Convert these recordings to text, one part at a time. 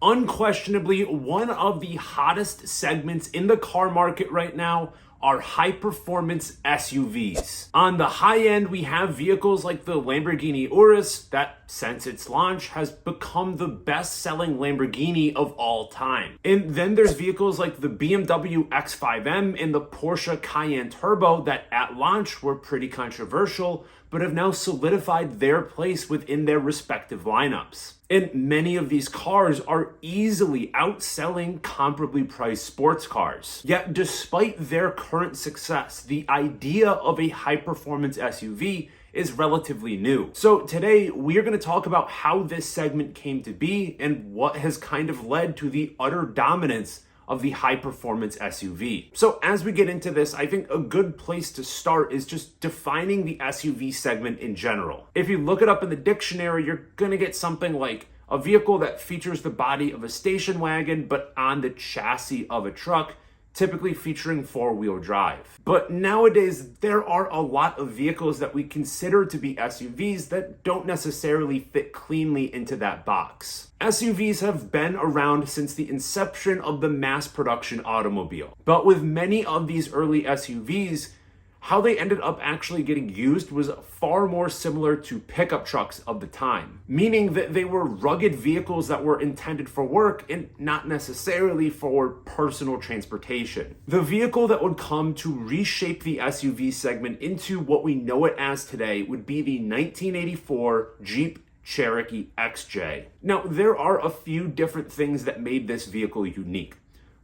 Unquestionably, one of the hottest segments in the car market right now are high-performance SUVs. On the high end, we have vehicles like the Lamborghini Urus that, since its launch, has become the best-selling Lamborghini of all time. And then there's vehicles like the BMW X5M and the Porsche Cayenne Turbo that at launch were pretty controversial, but have now solidified their place within their respective lineups. And many of these cars are easily outselling comparably priced sports cars. Yet, despite their current success, the idea of a high-performance SUV is relatively new. So today, we are going to talk about how this segment came to be and what has kind of led to the utter dominance of the high-performance SUV. So as we get into this, I think a good place to start is just defining the SUV segment in general. If you look it up in the dictionary, you're gonna get something like a vehicle that features the body of a station wagon, but on the chassis of a truck, typically featuring four-wheel drive. But nowadays, there are a lot of vehicles that we consider to be SUVs that don't necessarily fit cleanly into that box. SUVs have been around since the inception of the mass production automobile. But with many of these early SUVs, how they ended up actually getting used was far more similar to pickup trucks of the time, meaning that they were rugged vehicles that were intended for work and not necessarily for personal transportation. The vehicle that would come to reshape the SUV segment into what we know it as today would be the 1984 Jeep Cherokee XJ. Now, there are a few different things that made this vehicle unique.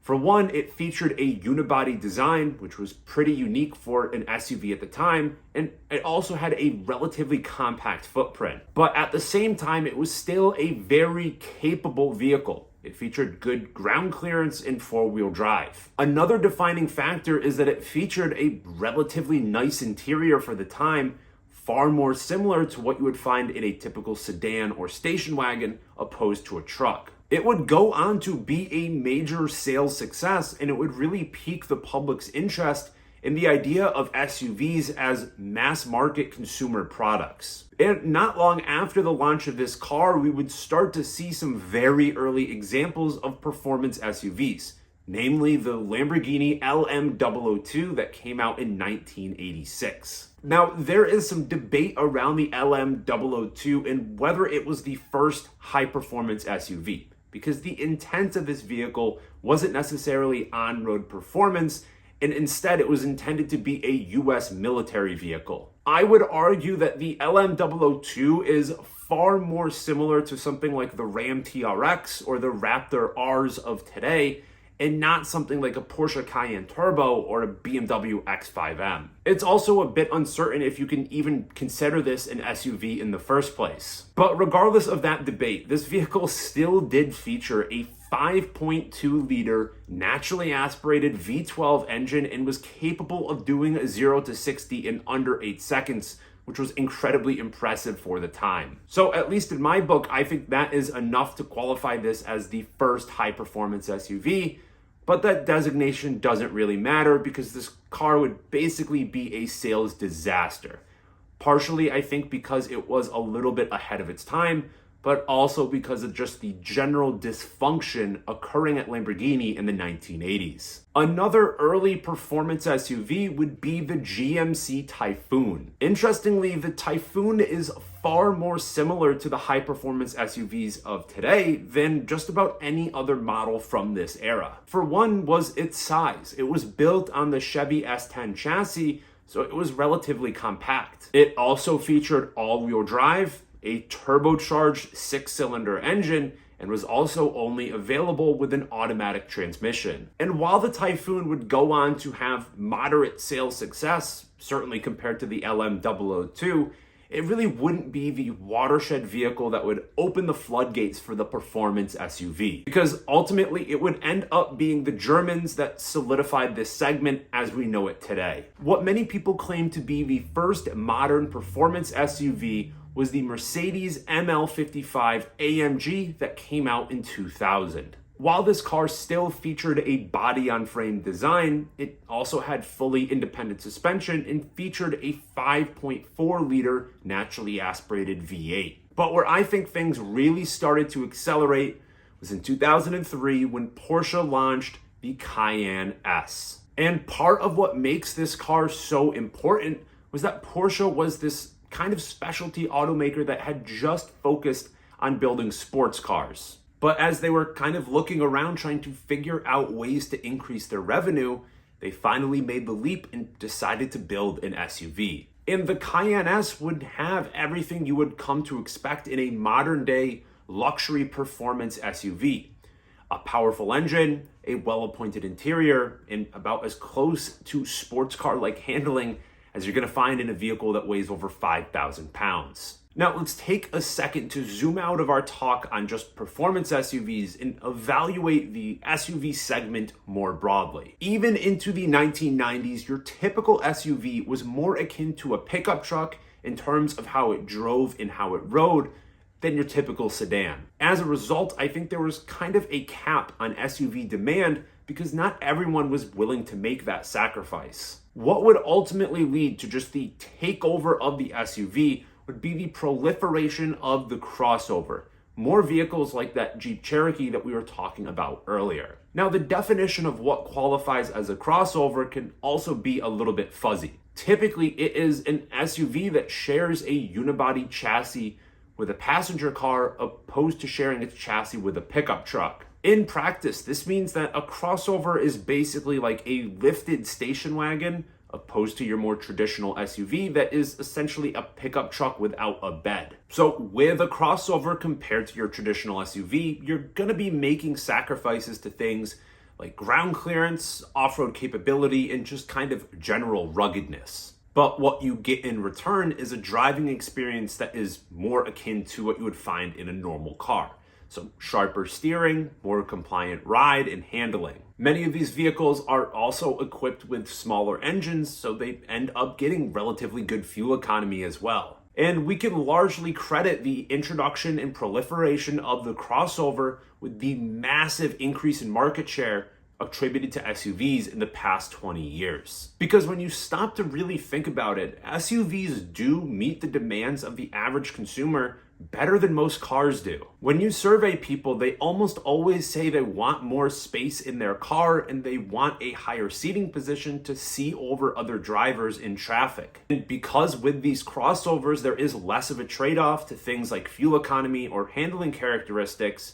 For one, it featured a unibody design, which was pretty unique for an SUV at the time, and it also had a relatively compact footprint. But at the same time, it was still a very capable vehicle. It featured good ground clearance and four-wheel drive. Another defining factor is that it featured a relatively nice interior for the time, far more similar to what you would find in a typical sedan or station wagon opposed to a truck. It would go on to be a major sales success, and it would really pique the public's interest in the idea of SUVs as mass market consumer products. And not long after the launch of this car, we would start to see some very early examples of performance SUVs, namely the Lamborghini LM002 that came out in 1986. Now, there is some debate around the LM002 and whether it was the first high-performance SUV, because the intent of this vehicle wasn't necessarily on-road performance, and instead it was intended to be a US military vehicle. I would argue that the LM002 is far more similar to something like the Ram TRX or the Raptor Rs of today, and not something like a Porsche Cayenne Turbo or a BMW X5M. It's also a bit uncertain if you can even consider this an SUV in the first place. But regardless of that debate, this vehicle still did feature a 5.2-liter naturally aspirated V12 engine and was capable of doing 0 to 60 in under 8 seconds, which was incredibly impressive for the time. So at least in my book, I think that is enough to qualify this as the first high-performance SUV. But that designation doesn't really matter because this car would basically be a sales disaster. Partially, I think, because it was a little bit ahead of its time, but also because of just the general dysfunction occurring at Lamborghini in the 1980s. Another early performance SUV would be the GMC Typhoon. Interestingly, the Typhoon is far more similar to the high-performance SUVs of today than just about any other model from this era. For one was its size. It was built on the Chevy S10 chassis, so it was relatively compact. It also featured all-wheel drive, a turbocharged 6-cylinder engine, and was also only available with an automatic transmission. And while the Typhoon would go on to have moderate sales success, certainly compared to the LM002, it really wouldn't be the watershed vehicle that would open the floodgates for the performance SUV, because ultimately it would end up being the Germans that solidified this segment as we know it today. What many people claim to be the first modern performance SUV was the Mercedes ML55 AMG that came out in 2000. While this car still featured a body-on-frame design, it also had fully independent suspension and featured a 5.4-liter naturally aspirated V8. But where I think things really started to accelerate was in 2003 when Porsche launched the Cayenne S. And part of what makes this car so important was that Porsche was this kind of specialty automaker that had just focused on building sports cars. But as they were kind of looking around trying to figure out ways to increase their revenue, they finally made the leap and decided to build an SUV. And the Cayenne S would have everything you would come to expect in a modern day luxury performance SUV. A powerful engine, a well-appointed interior, and about as close to sports car-like handling as you're gonna find in a vehicle that weighs over 5,000 pounds. Now, let's take a second to zoom out of our talk on just performance SUVs and evaluate the SUV segment more broadly. Even into the 1990s, your typical SUV was more akin to a pickup truck in terms of how it drove and how it rode than your typical sedan. As a result, I think there was kind of a cap on SUV demand because not everyone was willing to make that sacrifice. What would ultimately lead to just the takeover of the SUV would be the proliferation of the crossover. More vehicles like that Jeep Cherokee that we were talking about earlier. Now, the definition of what qualifies as a crossover can also be a little bit fuzzy. Typically, it is an SUV that shares a unibody chassis with a passenger car opposed to sharing its chassis with a pickup truck. In practice, this means that a crossover is basically like a lifted station wagon opposed to your more traditional SUV that is essentially a pickup truck without a bed. So with a crossover compared to your traditional SUV, you're gonna be making sacrifices to things like ground clearance, off-road capability, and just kind of general ruggedness. But what you get in return is a driving experience that is more akin to what you would find in a normal car. So sharper steering, more compliant ride and handling. Many of these vehicles are also equipped with smaller engines, so they end up getting relatively good fuel economy as well. And we can largely credit the introduction and proliferation of the crossover with the massive increase in market share attributed to SUVs in the past 20 years. Because when you stop to really think about it, SUVs do meet the demands of the average consumer better than most cars do. When you survey people, they almost always say they want more space in their car and they want a higher seating position to see over other drivers in traffic. And because with these crossovers, there is less of a trade-off to things like fuel economy or handling characteristics,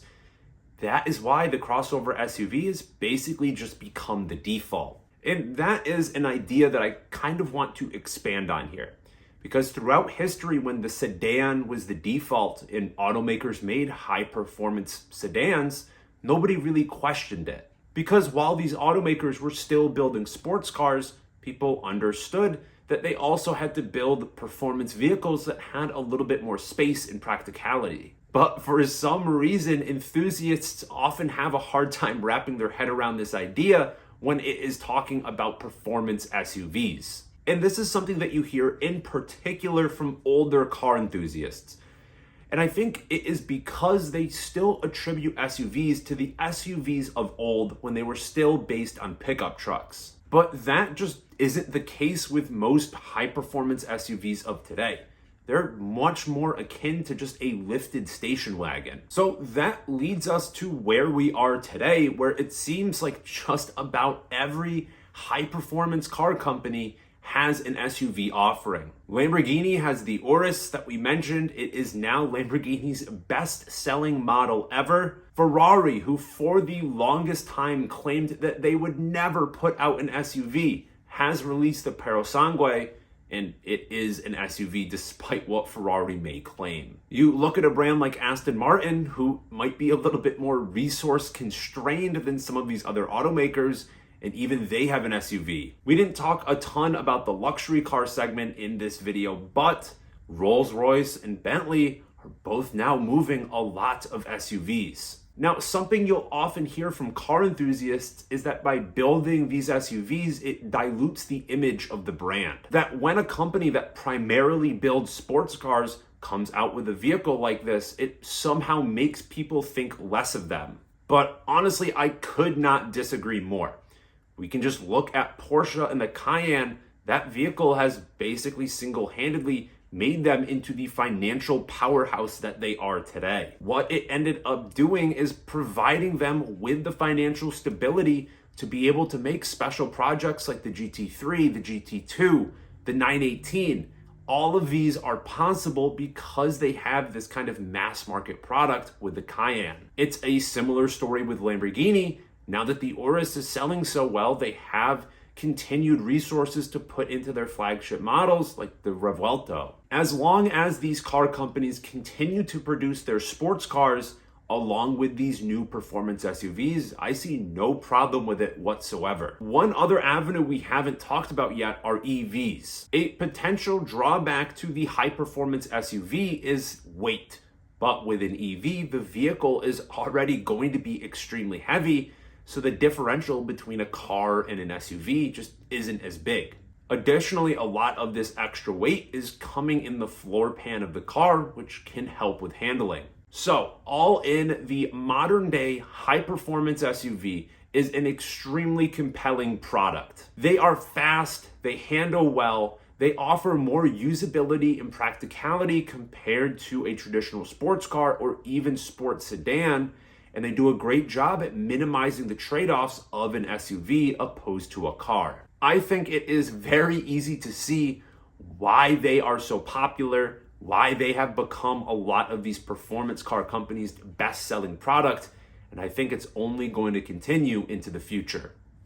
that is why the crossover SUV has basically just become the default. And that is an idea that I kind of want to expand on here. Because throughout history, when the sedan was the default and automakers made high-performance sedans, nobody really questioned it. Because while these automakers were still building sports cars, people understood that they also had to build performance vehicles that had a little bit more space and practicality. But for some reason, enthusiasts often have a hard time wrapping their head around this idea when it is talking about performance SUVs. And this is something that you hear in particular from older car enthusiasts. And I think it is because they still attribute SUVs to the SUVs of old when they were still based on pickup trucks. But that just isn't the case with most high-performance SUVs of today. They're much more akin to just a lifted station wagon. So that leads us to where we are today, where it seems like just about every high-performance car company has an SUV offering. Lamborghini has the Urus that we mentioned. It is now Lamborghini's best-selling model ever. Ferrari, who for the longest time claimed that they would never put out an SUV, has released the Purosangue, and it is an SUV despite what Ferrari may claim. You look at a brand like Aston Martin, who might be a little bit more resource constrained than some of these other automakers, and even they have an SUV. We didn't talk a ton about the luxury car segment in this video, but Rolls-Royce and Bentley are both now moving a lot of SUVs. Now, something you'll often hear from car enthusiasts is that by building these SUVs, it dilutes the image of the brand. That when a company that primarily builds sports cars comes out with a vehicle like this, it somehow makes people think less of them. But honestly, I could not disagree more. We can just look at Porsche and the Cayenne. That vehicle has basically single-handedly made them into the financial powerhouse that they are today. What it ended up doing is providing them with the financial stability to be able to make special projects like the GT3, the GT2, the 918. All of these are possible because they have this kind of mass market product with the Cayenne. It's a similar story with Lamborghini. Now that the Urus is selling so well, they have continued resources to put into their flagship models like the Revuelto. As long as these car companies continue to produce their sports cars along with these new performance SUVs, I see no problem with it whatsoever. One other avenue we haven't talked about yet are EVs. A potential drawback to the high performance SUV is weight. But with an EV, the vehicle is already going to be extremely heavy, so the differential between a car and an SUV just isn't as big. Additionally, a lot of this extra weight is coming in the floor pan of the car, which can help with handling. So, all in, the modern day high performance SUV is an extremely compelling product. They are fast, they handle well, they offer more usability and practicality compared to a traditional sports car or even sports sedan, and they do a great job at minimizing the trade-offs of an SUV opposed to a car. I think it is very easy to see why they are so popular, why they have become a lot of these performance car companies' best-selling product, and I think it's only going to continue into the future.